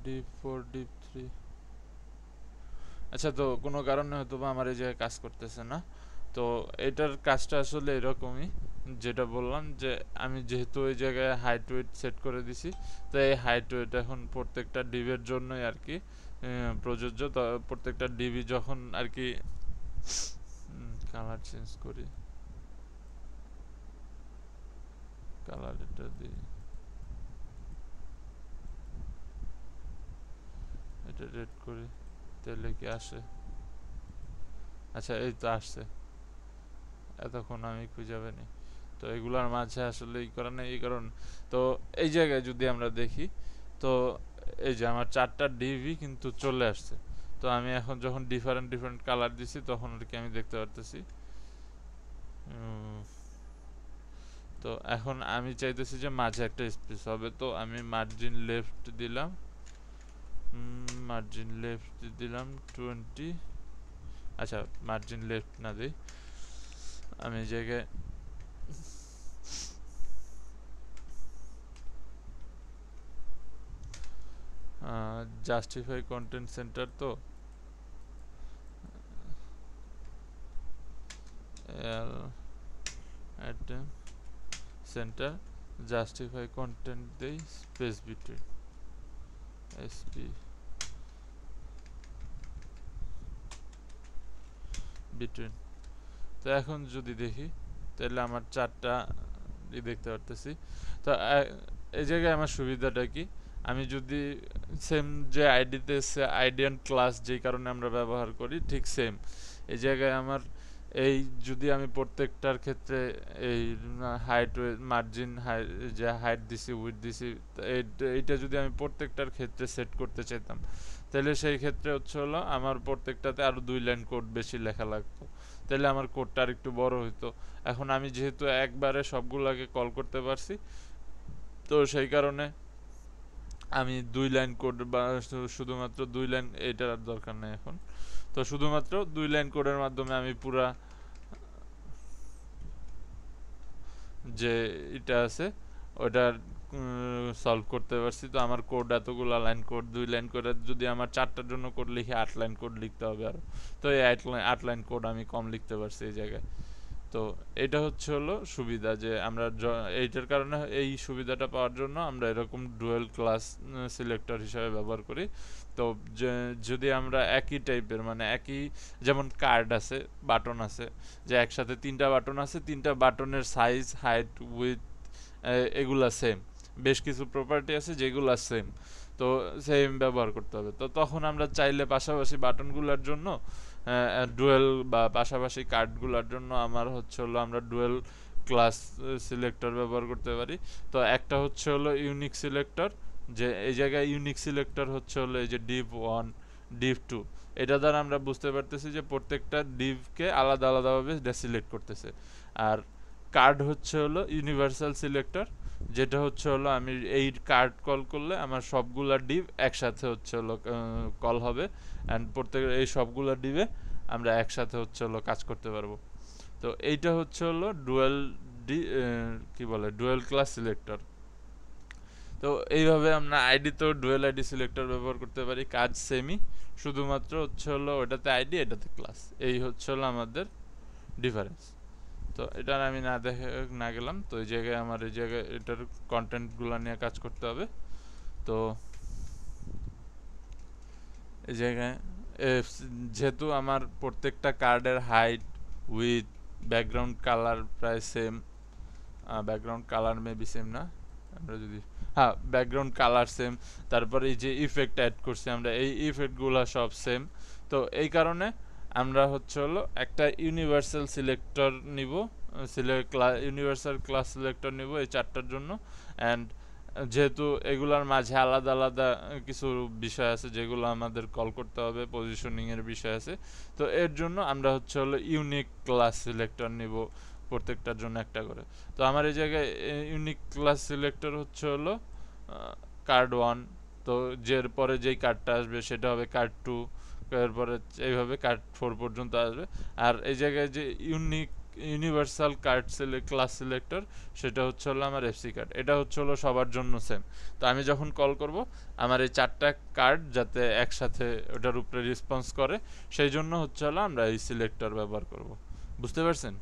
deep 4 deep 3 আচ্ছা তো কোনো কারণে হয়তো বা আমার এই জায়গায় কাজ করতেছে না তো এটার কাজটা আসলে এরকমই যেটা বললাম যে আমি যেহেতু ওই জায়গায় হাইট ওয়েট সেট করে দিছি তো এই হাইট ওয়েট এখন প্রত্যেকটা ডিবের জন্যই আর কি প্রযোজ্য তো প্রত্যেকটা ডিবি যখন আর কি কালার চেঞ্জ করি কালার এটা দিই এটা রেড করি তাহলে কি আসে আচ্ছা এই তো আসছে এতক্ষণ আমি খুঁজে পাইনি তো এগুলার মাঝে আসলে এই কারণে এই কারণ তো এই জায়গায় যদি আমরা দেখি তো এই যে আমার 4টা ডিভি কিন্তু চলে আসছে তো আমি এখন যখন ডিফারেন্ট ডিফারেন্ট কালার দিছি তখন আর কি আমি দেখতে পারতেছি তো এখন আমি চাইতেছি যে মাঝে একটা স্পেস হবে তো আমি মার্জিন লেফট দিলাম মার্জিন লেফট দিলাম 20 আচ্ছা মার্জিন লেফট না দিই আমি এই জায়গায় জাস্টিফাই কন্টেন্ট সেন্টার তো এল আইটেম সেন্টার জাস্টিফাই কন্টেন্ট দেই স্পেস বিটুইন এসপি বিটুইন তো এখন যদি দেখি তাহলে আমার 4টা দেখতে পারতেছি তো এই জায়গায় আমার সুবিধাটা কি আমি যদি সেম যে আইডিতে আইডিয়ান ক্লাস যেই কারণে আমরা ব্যবহার করি ঠিক সেম এই জায়গায় আমার এই যদি আমি প্রত্যেকটার ক্ষেত্রে এই হাইট মার্জিন যে হাইট দিছি উইথ দিছি এইটা যদি আমি প্রত্যেকটার ক্ষেত্রে সেট করতে চাইতাম তাহলে সেই ক্ষেত্রে হচ্ছে হলো আমার প্রত্যেকটাতে আরো 2 লাইন কোড বেশি লেখা লাগতো তাহলে আমার কোডটা আর একটু বড় হইতো এখন আমি যেহেতু একবারে সবগুলোকে কল করতে পারছি তো সেই কারণে আমি 2 লাইন কোড বা শুধুমাত্র 2 লাইন এটার আর দরকার নেই এখন তো শুধুমাত্র 2 লাইন কোডের মাধ্যমে আমি পুরা যে এটা আছে ওটার সলভ করতে পারছি তো আমার কোড এতগুলো লাইন কোড 2 লাইন করে যদি আমার 4টার জন্য কোড লিখে 8 লাইন কোড লিখতে হবে আর তো এই 8 লাইন কোড আমি কম লিখতে পারছি এই জায়গায় তো এটা হচ্ছে হলো সুবিধা যে আমরা এইটার কারণে এই সুবিধাটা পাওয়ার জন্য আমরা এরকম ডুয়াল ক্লাস সিলেক্টর হিসেবে ব্যবহার করি তো যদি আমরা একই টাইপের মানে একই যেমন কার্ড আছে বাটন আছে যে একসাথে 3টা বাটন আছে 3টা বাটনের সাইজ হাইট উইথ এগুলা সেম বেশ কিছু প্রপার্টি আছে যেগুলা সেম তো সেম ব্যবহার করতে হবে তো তখন আমরা চাইলে পাশাপাশি বাটনগুলোর জন্য ডুয়েল বা পাশাপাশি কার্ডগুলোর জন্য আমার হচ্ছে হলো আমরা ডুয়েল ক্লাস সিলেক্টর ব্যবহার করতে পারি তো একটা হচ্ছে হলো ইউনিক সিলেক্টর যে এই জায়গায় ইউনিক সিলেক্টর হচ্ছে হলো এই যে div1 div2 এটা দ্বারা আমরা বুঝতে পারতেছি যে প্রত্যেকটা divকে আলাদা আলাদাভাবে সিলেক্ট করতেছে আর কার্ড হচ্ছে হলো ইউনিভার্সাল সিলেক্টর যেটা হচ্ছে হলো আমি এই কার্ড কল করলে আমার সবগুলা ডিভ একসাথে হচ্ছে হলো কল হবে অ্যান্ড প্রত্যেক এই সবগুলা ডিভে আমরা একসাথে হচ্ছে হলো কাজ করতে পারবো তো এইটা হচ্ছে হলো ডুয়াল কি বলে ডুয়াল ক্লাস সিলেক্টর তো এইভাবে আমরা আইডি তো ডুয়েল আইডি সিলেক্টর ব্যবহার করতে পারি, কাজ সেমই, শুধুমাত্র হচ্ছে হলো ওটাতে আইডি এটাতে ক্লাস, এই হচ্ছে হলো আমাদের ডিফারেন্স। তো এটা আমি না দেখে না গেলাম, তো এই জায়গায় আমার এই জায়গায় এটার কন্টেন্টগুলো নিয়ে কাজ করতে হবে। তো এই জায়গায় যেহেতু আমার প্রত্যেকটা কার্ডের হাইট, উইথ, ব্যাকগ্রাউন্ড কালার প্রায় same, background colour maybe same না, আমরা যদি হ্যাঁ ব্যাকগ্রাউন্ড কালার সেম, তারপরে এই যে ইফেক্ট অ্যাড করছি আমরা এই ইফেক্টগুলো সব সেম। তো এই কারণে আমরা হচ্ছে হলো একটা ইউনিভার্সাল সিলেক্টর নিব, ইউনিভার্সাল ক্লাস সিলেক্টর নিব এই চারটার জন্য। অ্যান্ড যেহেতু এগুলার মাঝে আলাদা আলাদা কিছু বিষয় আছে যেগুলো আমাদের কল করতে হবে, পজিশনিং এর বিষয় আছে, তো এর জন্য আমরা হচ্ছে হলো ইউনিক ক্লাস সিলেক্টর নিব প্রত্যেকটার জন্য একটা করে। তো আমার এই জায়গায় ইউনিক ক্লাস সিলেক্টর হচ্ছে হলো কার্ড 1, তো যের পরে যেই কার্ডটা আসবে সেটা হবে কার্ড 2, এরপরে এইভাবে কার্ড 4 পর্যন্ত আসবে। আর এই জায়গায় যে ইউনিভার্সাল কার্ড ক্লাস সিলেক্টর সেটা হচ্ছে হলো আমার এফসি কার্ড, এটা হচ্ছে হলো সবার জন্য সেম। তো আমি যখন কল করব আমার এই চারটা কার্ড যাতে একসাথে ওটার উপরে রেসপন্স করে, সেই জন্য হচ্ছে হলো আমরা এই সিলেক্টর ব্যবহার করব। বুঝতে পারছেন?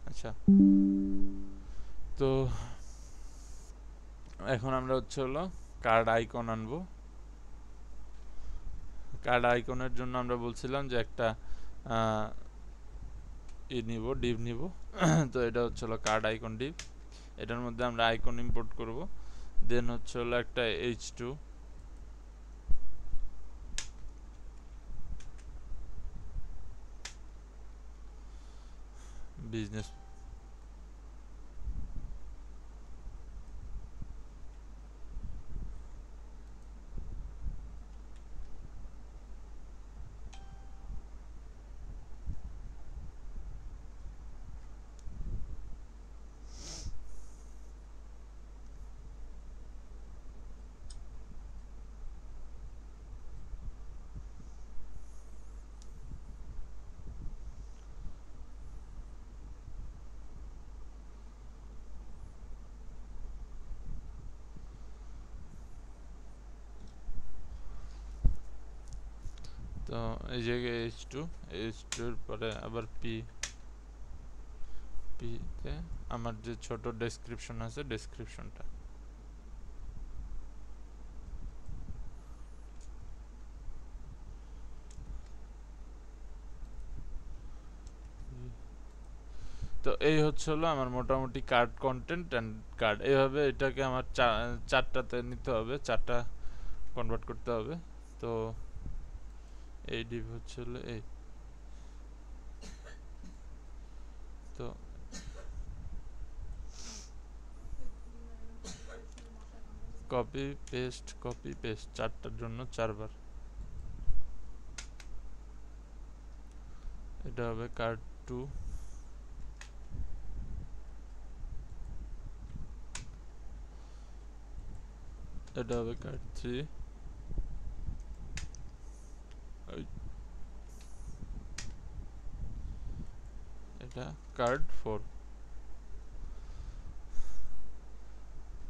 আচ্ছা, তো এখন আমরা হচ্ছে হলো কার্ড আইকন আনবো। কার্ড আইকনের জন্য আমরা বলছিলাম যে একটা নিব, ডিভ নিব। তো এটা হচ্ছে হলো কার্ড আইকন ডিভ, এটার মধ্যে আমরা আইকন ইম্পোর্ট করব। দেন হচ্ছে হলো একটা H2 বিজনেস, তো এই জায়গায় H2, H2 এর পরে আবার তে আমার যে ছোট ডেসক্রিপশন আছে ডেসক্রিপশনটা, তো এই হচ্ছে হলো আমার মোটামুটি কার্ড কন্টেন্ট অ্যান্ড কার্ড। এইভাবে এটাকে আমার চারটাতে নিতে হবে, চারটা কনভার্ট করতে হবে। তো এই ডিভ হচ্ছে হলো এই, তো কপি পেস্ট চারটার জন্য চারবার, এটা হবে কার্ড 2, এটা হবে কার্ড 3, এটা কার্ড 4।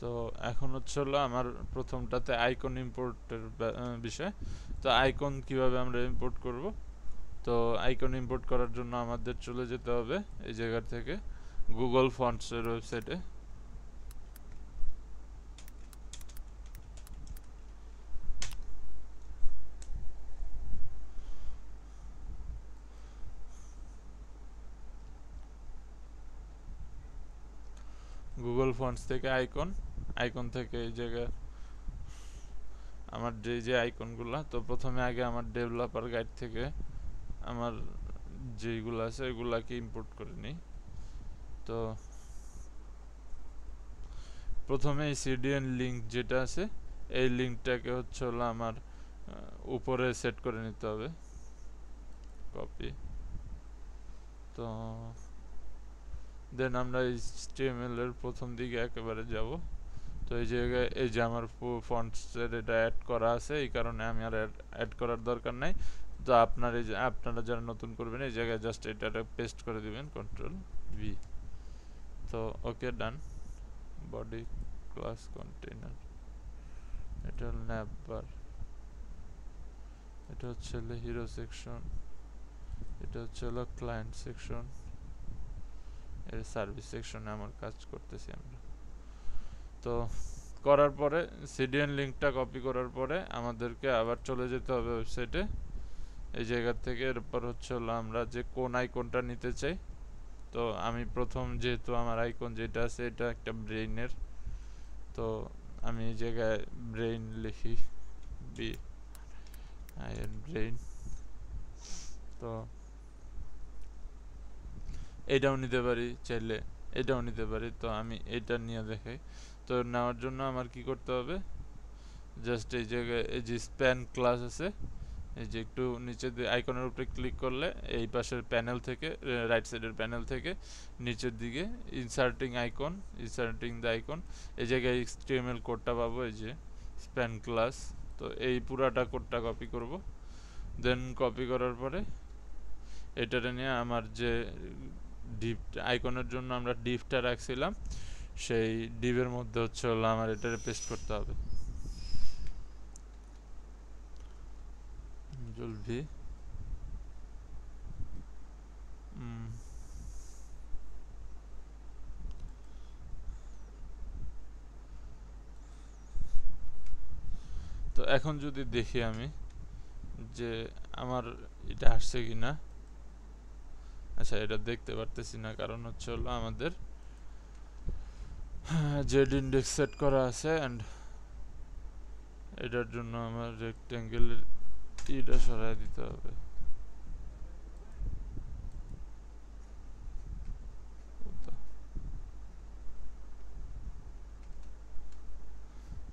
তো এখন হচ্ছে হলো আমার প্রথমটাতে আইকন ইম্পোর্টের বিষয়। তো আইকন কিভাবে আমরা ইম্পোর্ট করব, তো আইকন ইম্পোর্ট করার জন্য আমাদের চলে যেতে হবে এই জায়গা থেকে গুগল ফন্টসের ওয়েবসাইটে। গুগল ফন্টস থেকে আইকন, আইকন থেকে এই জায়গায় আমার যে আইকনগুলো, তো প্রথমে আগে আমার ডেভেলপার গাইড থেকে আমার যেইগুলো আছে এগুলাকে ইম্পোর্ট করে নিই। তো প্রথমে এই সিডিএন লিঙ্ক যেটা আছে এই লিঙ্কটাকে হচ্ছে হলো আমার উপরে সেট করে নিতে হবে, কপি। তো দেন আমরা HTML এর প্রথম দিকে একেবারে যাব। তো তো এই জায়গায় এই যে আমার ফন্টসের এটা অ্যাড করা আছে, এই কারণে আমি আর অ্যাড করার দরকার নাই। তো আপনার এই যে আপনারা যারা নতুন করবেন এই জায়গায় জাস্ট এটা পেস্ট করে দিবেন কন্ট্রোল ভি। তো ওকে ডান। বডি ক্লাস কন্টেইনার, এটা হল ন্যাপবার, এটা হচ্ছে হিরো সেকশন, এটা হচ্ছে হলো ক্লায়েন্ট সেকশন, এর সার্ভিস সেকশনে আমার কাজ করতেছি আমরা। তো করার পরে সিডিএন লিঙ্কটা কপি করার পরে আমাদেরকে আবার চলে যেতে হবে ওয়েবসাইটে। এই জায়গা থেকে এরপর হচ্ছে হলো আমরা যে কোন আইকনটা নিতে চাই। তো আমি প্রথম যেহেতু আমার আইকন যেটা আছে এটা একটা ব্রেইনের, তো আমি এই জায়গায় ব্রেইন লিখি, বি আই এন ব্রেইন। তো এটাও নিতে পারি, চাইলে এটাও নিতে পারি। তো আমি এটা নিয়ে দেখাই। তো নেওয়ার জন্য আমার কি করতে হবে, জাস্ট এই জায়গায় এই যে স্প্যান ক্লাস আছে, এই যে একটু নিচে দিয়ে আইকনের উপরে ক্লিক করলে এই পাশের প্যানেল থেকে, রাইট সাইডের প্যানেল থেকে নিচের দিকে inserting icon, inserting the icon, এই জায়গায় HTML কোডটা পাবো, এই যে স্প্যান ক্লাস। তো এই পুরাটা কোডটা কপি করব। দেন কপি করার পরে এটাতে নিয়ে আমার যে ডিভ আইকনের জন্য আমরা ডিভটা রাখছিলাম সেই ডিভের মধ্যে হচ্ছে হলো আমার এটারে পেস্ট করতে হবে। ভি তো এখন যদি দেখি আমি যে আমার এটা আসছে কিনা, আচ্ছা এটা দেখতে পারতেছি না, কারণ হচ্ছে হলো আমাদের জেড ইন্ডেক্স সেট করা আছে এন্ড এটার জন্য আমার রেক্টেঙ্গেলের এটা সরাই দিতে হবে।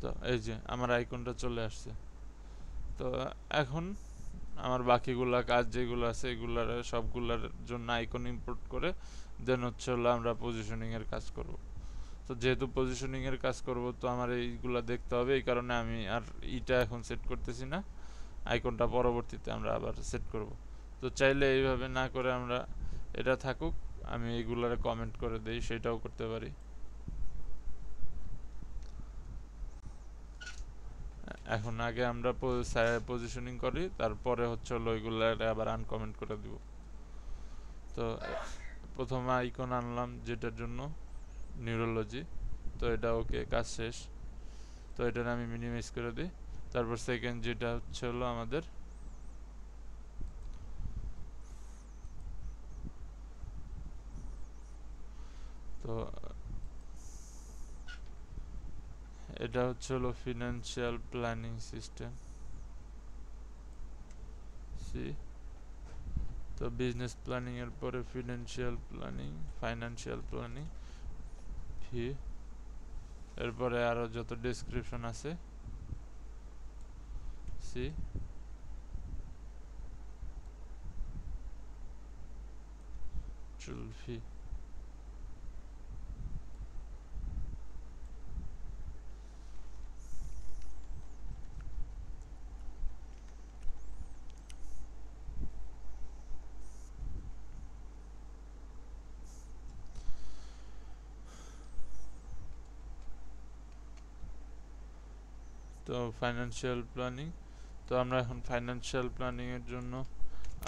তো এই যে আমার আইকনটা চলে আসছে। তো এখন আমার বাকিগুলা কাজ যেগুলো আছে এগুলার সবগুলার জন্য আইকন ইম্পোর্ট করে দেন হচ্ছে হলো আমরা পজিশনিং এর কাজ করব। তো যেহেতু পজিশনিং এর কাজ করব তো আমার এইগুলা দেখতে হবে, এই কারণে আমি আর ইটা এখন সেট করতেছি না, আইকনটা পরবর্তীতে আমরা আবার সেট করব। তো চাইলে এইভাবে না করে আমরা এটা থাকুক, আমি এইগুলারে কমেন্ট করে দেই, সেটাও করতে পারি। এখন আগে আমরা পজিশনিং করি, তারপরে হচ্ছে হলো ওইগুলারে আবার আনকমেন্ট করে দিব। তো প্রথমে আইকন আনলাম যেটার জন্য নিউরোলজি, তো এটা ওকে, কাজ শেষ। তো এটা আমি মিনিমাইজ করে দিই। তারপর সেকেন্ড যেটা হচ্ছে হলো আমাদের তো এটা হচ্ছে হলো ফিনান্সিয়াল প্ল্যানিং সিস্টেম, সি। তো বিজনেস প্ল্যানিং এর পরে financial planning, financial planning, V. এরপরে আরো যত ডেসক্রিপশন আছে, সি। ভি। তো ফাইনান্সিয়াল প্ল্যানিং, তো আমরা এখন ফাইনান্সিয়াল প্ল্যানিং এর জন্য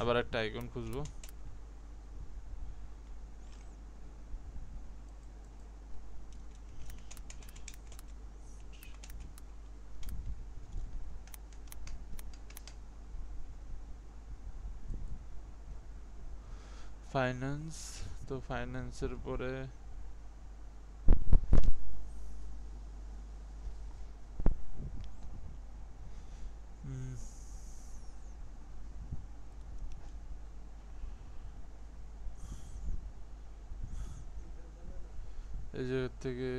আবার একটা আইকন খুঁজবো। ফাইন্যান্স, তো ফাইন্যান্সের পরে এই জায়গা থেকে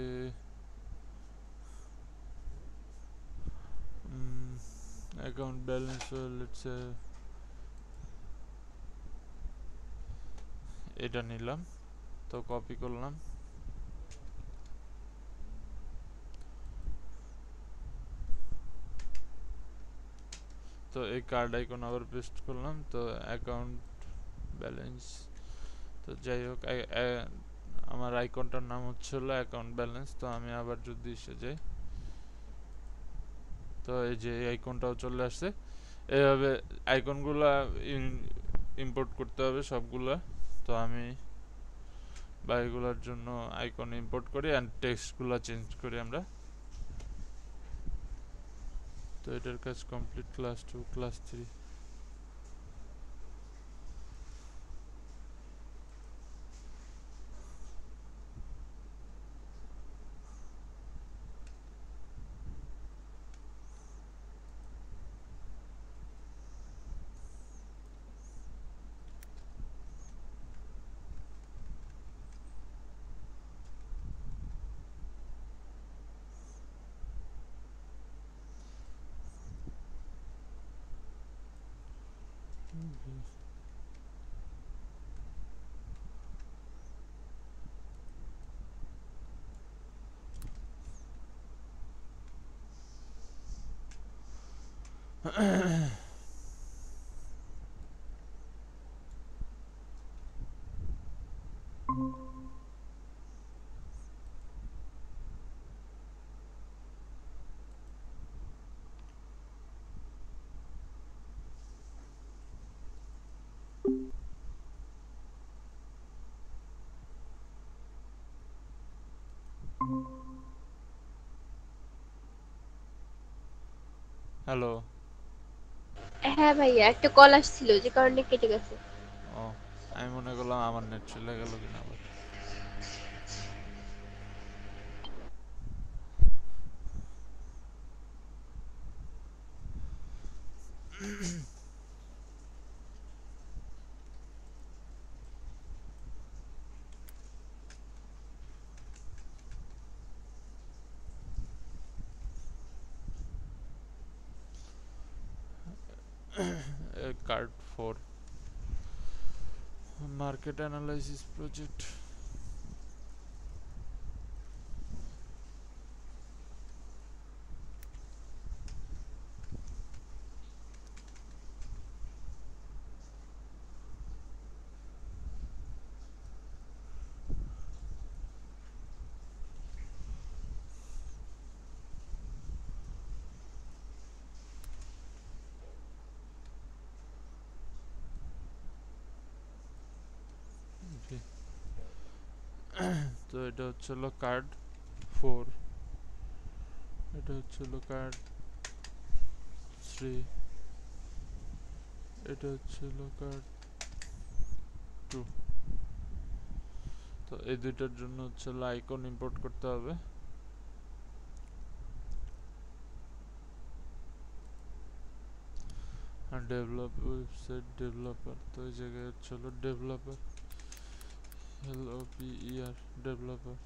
অ্যাকাউন্ট ব্যালেন্স, লেটস এটা নিলাম, তো কপি করলাম। তো এই কার্ড আইকন আবার পেস্ট করলাম, তো অ্যাকাউন্ট ব্যালেন্স। তো যাই হোক, আমার আইকনটার নাম হচ্ছে হলো অ্যাকাউন্ট ব্যালেন্স। তো আমি আবার যদি এসে যাই, তো এই যে এই আইকনটাও চলে আসছে। এইভাবে আইকনগুলা ইম্পোর্ট করতে হবে সবগুলা। তো আমি এগুলার জন্য আইকন ইম্পোর্ট করি অ্যান্ড টেক্সটগুলো চেঞ্জ করি আমরা। তো এটার কাজ কমপ্লিট। Class 2 class 3 hello. হ্যাঁ ভাইয়া, একটা কল আসছিল যে কারণে কেটে গেছে। ও, আমি মনে করলাম আমার নেট চলে গেল কিনা আবার। Card 4 market analysis project. তো এটা হচ্ছে হলো কার্ড 4, এটা হচ্ছে হলো কার্ড 3, এটা হচ্ছে হলো কার্ড 2। তো এই দুইটার জন্য হচ্ছে হলো আইকন ইম্পোর্ট করতে হবে। আর ডেভেলপ ওয়েবসাইট ডেভেলপার, তো এই জায়গায় হচ্ছে হলো ডেভেলপার, LOPER ডেভেলপার,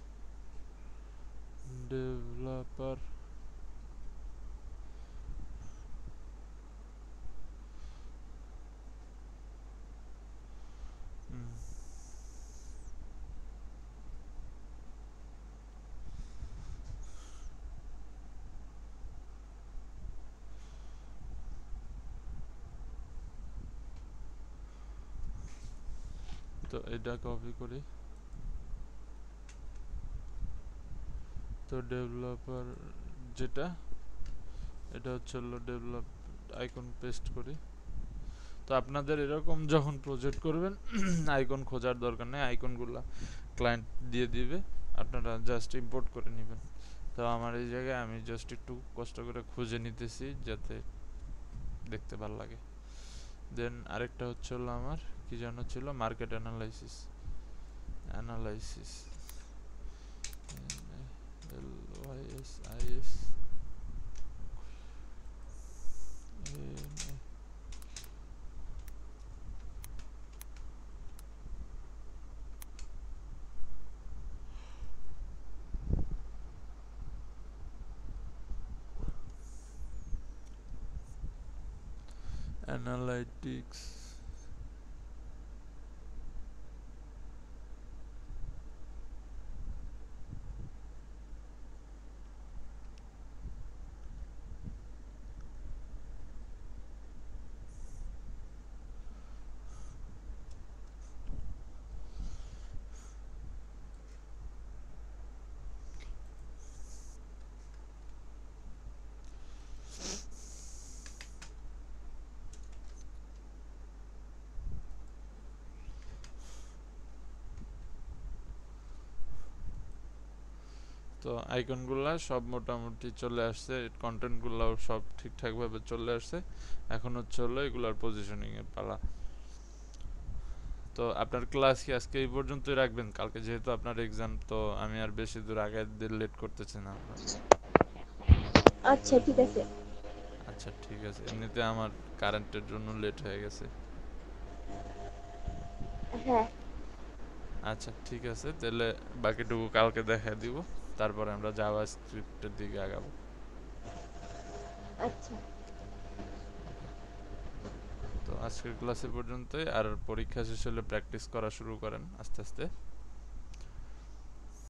ডেভেলপার। তো এটা কপি করি। তো ডেভেলপার যেটা, এটা হচ্ছে হলো ডেভেলপ আইকন পেস্ট করি। তো আপনাদের এরকম যখন প্রজেক্ট করবেন আইকন খোঁজার দরকার নেই, আইকনগুলো ক্লায়েন্ট দিয়ে দিবে, আপনারা জাস্ট ইম্পোর্ট করে নেবেন। তো আমার এই জায়গায় আমি জাস্ট একটু কষ্ট করে খুঁজে নিতেছি যাতে দেখতে ভালো লাগে। দেন আরেকটা হচ্ছে হলো আমার কি যেন ছিল, market analysis, analysis LYSIS analytics, তো আইকনগুলা সব মোটামুটি চলে আসছে, কন্টেন্টগুলাও সব ঠিকঠাকভাবে চলে আসছে। এখন হলো এগুলার পজিশনিং এর পালা। তো আপনার ক্লাস কি আজকে এই পর্যন্তই রাখবেন? কালকে যেহেতু আপনার এক্সাম, তো আমি আর বেশি দূর আগে লেট করতেছি না আপনার। আচ্ছা ঠিক আছে। আচ্ছা ঠিক আছে, এমনিতে আমার কারেন্টের জন্য লেট হয়ে গেছে। হ্যাঁ। আচ্ছা ঠিক আছে, তাহলে বাকিটুকু কালকে দেখা দিব, তারপরে আমরা জাভা স্ক্রিপ্টের দিকে আগাবো। আচ্ছা। ওকে, তো আজকের ক্লাসে পর্যন্তই। আর পরীক্ষা শেষ হলে প্র্যাকটিস করা শুরু করেন আস্তে আস্তে।